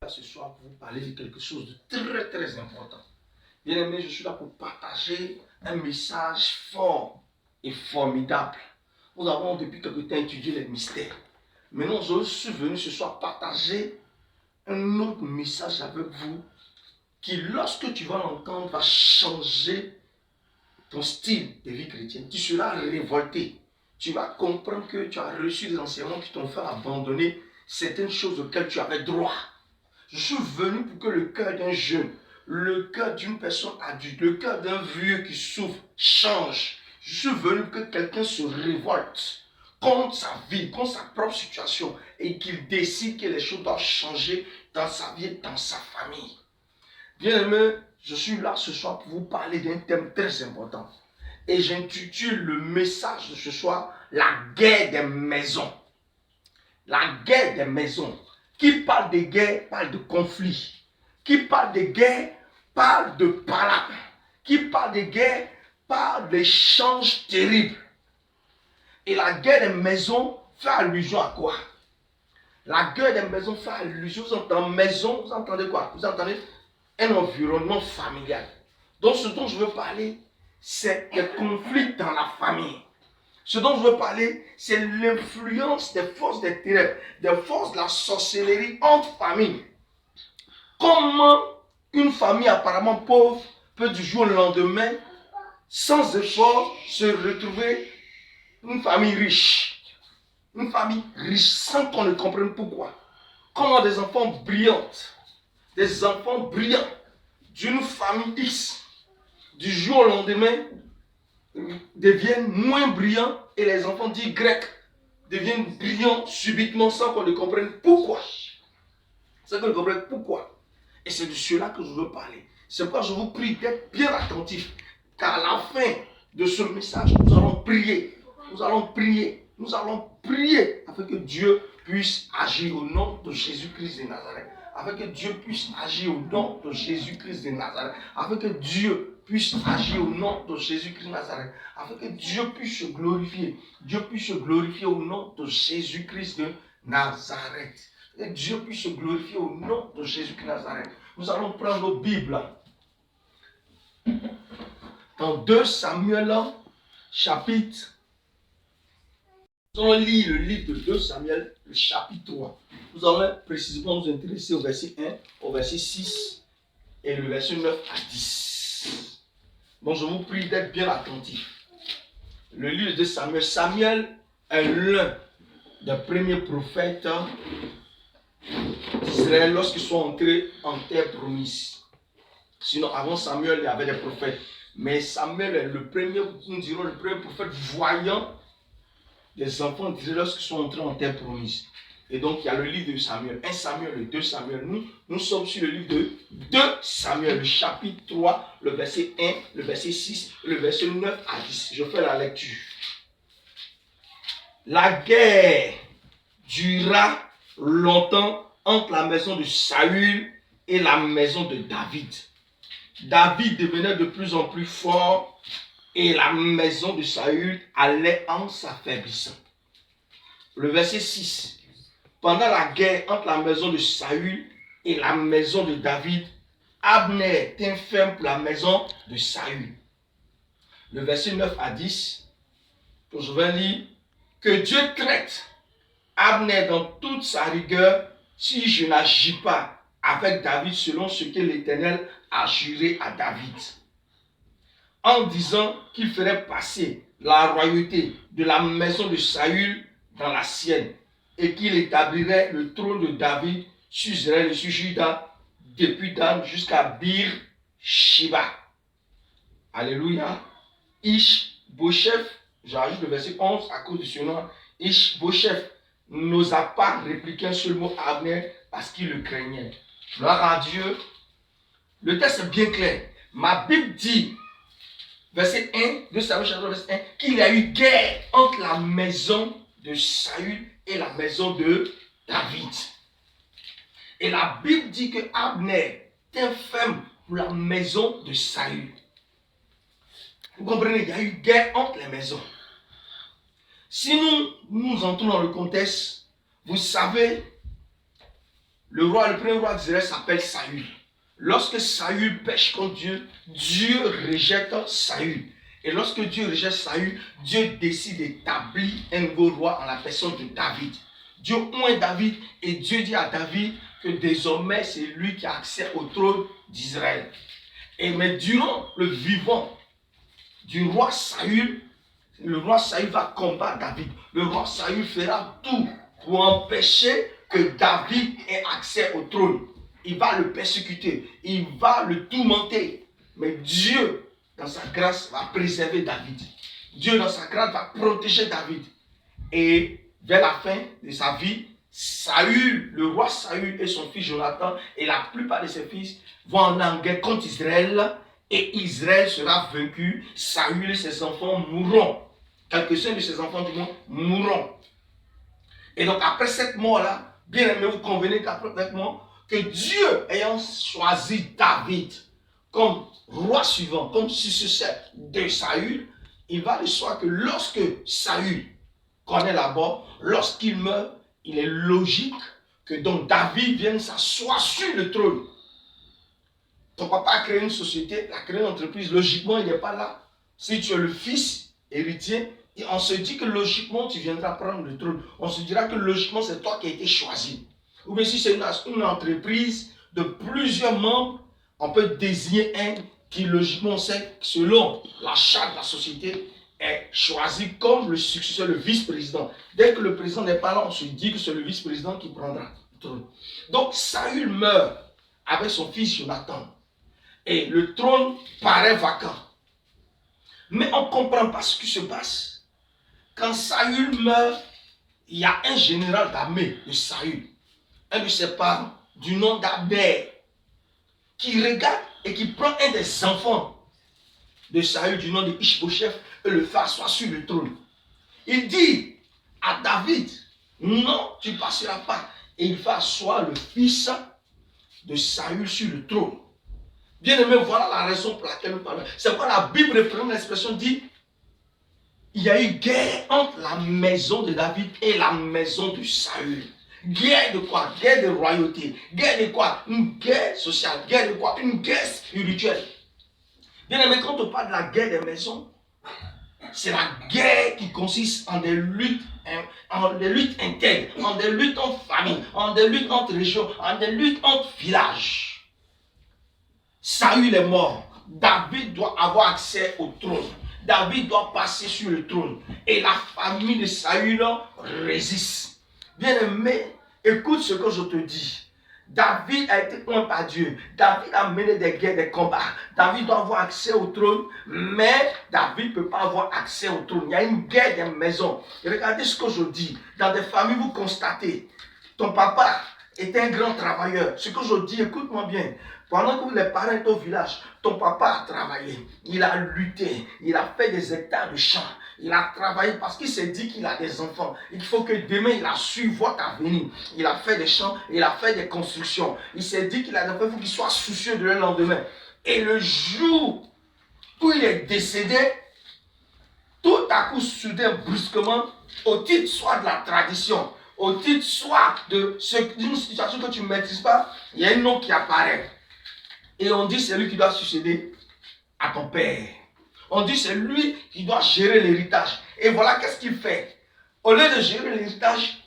Ce soir pour vous parler de quelque chose de très très important. Bien aimé, je suis là pour partager un message fort et formidable. Nous avons depuis quelque temps étudié les mystères. Maintenant, je suis venu ce soir partager un autre message avec vous qui, lorsque tu vas l'entendre, va changer ton style de vie chrétienne. Tu seras révolté. Tu vas comprendre que tu as reçu des enseignements qui t'ont fait abandonner certaines choses auxquelles tu avais droit. Je suis venu pour que le cœur d'un jeune, le cœur d'une personne adulte, le cœur d'un vieux qui souffre change. Je suis venu pour que quelqu'un se révolte contre sa vie, contre sa propre situation et qu'il décide que les choses doivent changer dans sa vie et dans sa famille. Bien aimé, je suis là ce soir pour vous parler d'un thème très important. Et j'intitule le message de ce soir la guerre des maisons. La guerre des maisons. Qui parle de guerre parle de conflit. Qui parle de guerre parle de palabre. Qui parle de guerre parle d'échanges terribles. Et la guerre des maisons fait allusion à quoi? La guerre des maisons fait allusion, vous entendez maison, vous entendez quoi? Vous entendez un environnement familial. Donc ce dont je veux parler, c'est des conflits dans la famille. Ce dont je veux parler, c'est l'influence des forces des ténèbres, des forces de la sorcellerie entre familles. Comment une famille apparemment pauvre peut du jour au lendemain, sans effort, se retrouver une famille riche. Une famille riche sans qu'on ne comprenne pourquoi. Comment des enfants brillants d'une famille X, du jour au lendemain, deviennent moins brillants et les enfants dits grecs deviennent brillants subitement sans qu'on ne comprenne pourquoi. Sans qu'on ne comprenne pourquoi. Et c'est de cela que je veux parler. C'est pourquoi je vous prie d'être bien attentifs. Car à la fin de ce message, nous allons prier. Nous allons prier. Nous allons prier afin que Dieu puisse agir au nom de Jésus-Christ de Nazareth. Afin que Dieu puisse agir au nom de Jésus-Christ de Nazareth. Afin que Dieu puisse agir au nom de Jésus-Christ de Nazareth. Afin que Dieu puisse se glorifier. Dieu puisse se glorifier au nom de Jésus-Christ de Nazareth. Et Dieu puisse se glorifier au nom de Jésus-Christ de Nazareth. Nous allons prendre nos Bibles. Dans 2 Samuel, chapitre. Nous allons lire le livre de 2 Samuel, le chapitre 3. Nous allons précisément nous intéresser au verset 1, au verset 6 et le verset 9 à 10. Donc je vous prie d'être bien attentifs. Le livre de Samuel. Samuel est l'un des premiers prophètes d'Israël lorsqu'ils sont entrés en terre promise. Sinon, avant Samuel, il y avait des prophètes. Mais Samuel est le premier, nous dirons, le premier prophète voyant des enfants d'Israël lorsqu'ils sont entrés en terre promise. Et donc, il y a le livre de Samuel, 1 Samuel et 2 Samuel. Nous sommes sur le livre de 2 Samuel, le chapitre 3, le verset 1, le verset 6, le verset 9 à 10. Je fais la lecture. La guerre dura longtemps entre la maison de Saül et la maison de David. David devenait de plus en plus fort et la maison de Saül allait en s'affaiblissant. Le verset 6. Pendant la guerre entre la maison de Saül et la maison de David, Abner tint ferme pour la maison de Saül. Le verset 9 à 10, que je vais lire, que Dieu traite Abner dans toute sa rigueur si je n'agis pas avec David selon ce que l'Éternel a juré à David, en disant qu'il ferait passer la royauté de la maison de Saül dans la sienne et qu'il établirait le trône de David sur Israël et sur Juda depuis Dan jusqu'à Bir-Shiba. Alléluia. Ish-Bosheth, j'ajoute le verset 11 à cause de ce nom, Ish-Bosheth n'osa pas répliquer un seul mot à Abner parce qu'il le craignait. Gloire à Dieu. Le texte est bien clair. Ma Bible dit, verset 1, 2 Samuel chapitre verset 1, qu'il y a eu guerre entre la maison de Saül et la maison de David. Et la Bible dit que Abner tint ferme pour la maison de Saül. Vous comprenez, il y a eu guerre entre les maisons. Si nous entrons dans le contexte, vous savez, le premier roi d'Israël s'appelle Saül. Lorsque Saül pêche contre Dieu, Dieu rejette Saül. Et lorsque Dieu rejette Saül, Dieu décide d'établir un nouveau roi en la personne de David. Dieu oint David et Dieu dit à David que désormais c'est lui qui a accès au trône d'Israël. Mais durant le vivant du roi Saül, le roi Saül va combattre David. Le roi Saül fera tout pour empêcher que David ait accès au trône. Il va le persécuter, il va le tourmenter. Mais Dieu, dans sa grâce, va préserver David. Dieu, dans sa grâce, va protéger David. Et vers la fin de sa vie, Saül, le roi Saül et son fils Jonathan et la plupart de ses fils vont en guerre contre Israël et Israël sera vaincu. Saül et ses enfants mourront. Quelques-uns de ses enfants du monde mourront. Et donc après cette mort-là, bien aimé, vous convenez avec moi que Dieu ayant choisi David comme roi suivant, comme successeur de Saül, il va de soi que lorsque Saül connaît la mort, lorsqu'il meurt, il est logique que donc David vienne s'asseoir sur le trône. Ton papa a créé une société, il a créé une entreprise, logiquement il n'est pas là. Si tu es le fils héritier, et on se dit que logiquement tu viendras prendre le trône. On se dira que logiquement c'est toi qui as été choisi. Ou bien si c'est une entreprise de plusieurs membres, on peut désigner un qui logiquement sait, selon la charte de la société, est choisi comme le successeur, le vice-président. Dès que le président n'est pas là, on se dit que c'est le vice-président qui prendra le trône. Donc Saül meurt avec son fils Jonathan. Et le trône paraît vacant. Mais on ne comprend pas ce qui se passe. Quand Saül meurt, il y a un général d'armée de Saül, un de ses parents, du nom d'Abner, qui regarde et qui prend un des enfants de Saül, du nom de Ishbosheth, et le fait asseoir sur le trône. Il dit à David, non, tu ne passeras pas. Et il fait asseoir le fils de Saül sur le trône. Bien aimé, voilà la raison pour laquelle nous parlons. C'est pourquoi la Bible reprend l'expression dit, il y a eu guerre entre la maison de David et la maison de Saül. Guerre de quoi? Guerre de royauté. Guerre de quoi? Une guerre sociale. Guerre de quoi? Une guerre spirituelle. Bien aimé, quand on parle de la guerre des maisons, c'est la guerre qui consiste en des luttes internes, en des luttes entre familles, en des luttes entre régions, en des luttes entre villages. Saül est mort. David doit avoir accès au trône. David doit passer sur le trône. Et la famille de Saül résiste. Bien aimé, écoute ce que je te dis. David a été oint par Dieu. David a mené des guerres, des combats. David doit avoir accès au trône, mais David ne peut pas avoir accès au trône. Il y a une guerre des maisons. Et regardez ce que je dis. Dans des familles, vous constatez, ton papa était un grand travailleur. Ce que je dis, écoute-moi bien. Pendant que les parents étaient au village, ton papa a travaillé. Il a lutté. Il a fait des hectares de champs. Il a travaillé parce qu'il s'est dit qu'il a des enfants. Il faut que demain, il a su votre avenir. Il a fait des champs, il a fait des constructions. Il s'est dit qu'il a des enfants, il faut qu'il soit soucieux de le lendemain. Et le jour où il est décédé, tout à coup, soudain, brusquement, au titre soit de la tradition, au titre soit d'une situation que tu ne maîtrises pas, il y a un nom qui apparaît. Et on dit c'est lui qui doit succéder à ton père. On dit c'est lui qui doit gérer l'héritage. Et voilà qu'est-ce qu'il fait. Au lieu de gérer l'héritage,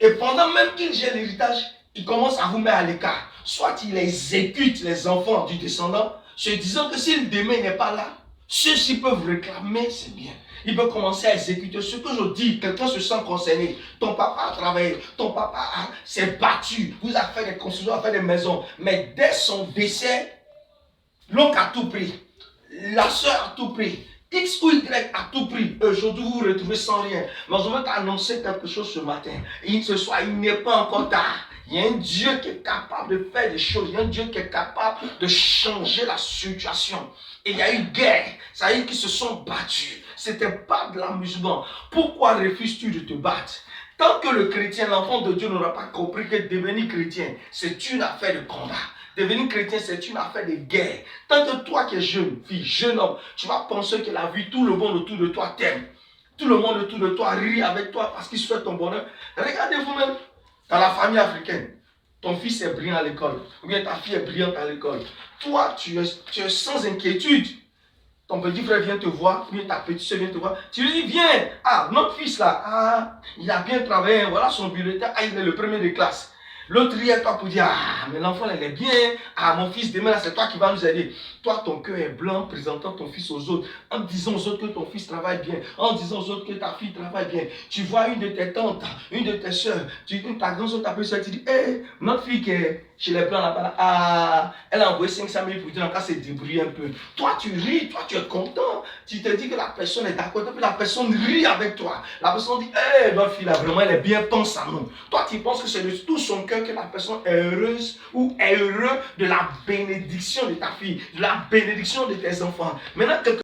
et pendant même qu'il gère l'héritage, il commence à vous mettre à l'écart. Soit il exécute les enfants du descendant, se disant que si le demain n'est pas là, ceux-ci peuvent réclamer, c'est bien. Il peut commencer à exécuter ce que je dis. Quelqu'un se sent concerné. Ton papa a travaillé. Ton papa s'est battu. Vous avez fait des constructions, vous avez fait des maisons. Mais dès son décès, l'oncle a tout pris. La soeur a tout pris. X ou Y a tout pris. Aujourd'hui, vous vous retrouvez sans rien. Mais je veux t'annoncer quelque chose ce matin. Ce soir, il n'est pas encore tard. Il y a un Dieu qui est capable de faire des choses. Il y a un Dieu qui est capable de changer la situation. Et il y a eu guerre. Ça y est, qui se sont battus. Ce n'était pas de l'amusement. Pourquoi refuses-tu de te battre? Tant que le chrétien, l'enfant de Dieu n'aura pas compris que devenir chrétien, c'est une affaire de combat. Devenir chrétien, c'est une affaire de guerre. Tant que toi qui es jeune fille, jeune homme, tu vas penser que la vie, tout le monde autour de toi t'aime. Tout le monde autour de toi rit avec toi parce qu'il souhaite ton bonheur. Regardez vous-même dans la famille africaine. ton fils est brillant à l'école, ou bien ta fille est brillante à l'école. Toi, tu es sans inquiétude. Ton petit frère vient te voir, ou bien ta petite soeur vient te voir. Tu lui dis, viens, ah, notre fils là, ah, il a bien travaillé, voilà son bulletin, ah, il est le premier de classe. L'autre rit à toi pour dire, ah, mais l'enfant, elle est bien. Ah, mon fils, demain, c'est toi qui vas nous aider. Toi, ton cœur est blanc, présentant ton fils aux autres, en disant aux autres que ton fils travaille bien, en disant aux autres que ta fille travaille bien. Tu vois une de tes tantes, une de tes soeurs, ta grande-soeur, ta petite soeur, tu dis, hé, notre fille qui est chez les blancs là-bas, ah, elle a envoyé 500 000 pour dire, en cas, c'est débrouiller un peu. Toi, tu ris, toi, tu es content. Tu te dis que la personne est d'accord, puis la personne rit avec toi. La personne dit, hé, notre fille là, vraiment, elle est bien, pense à nous. Toi, tu penses que c'est de tout son cœur que la personne est heureuse ou est heureux de la bénédiction de ta fille, de la bénédiction de tes enfants. Maintenant,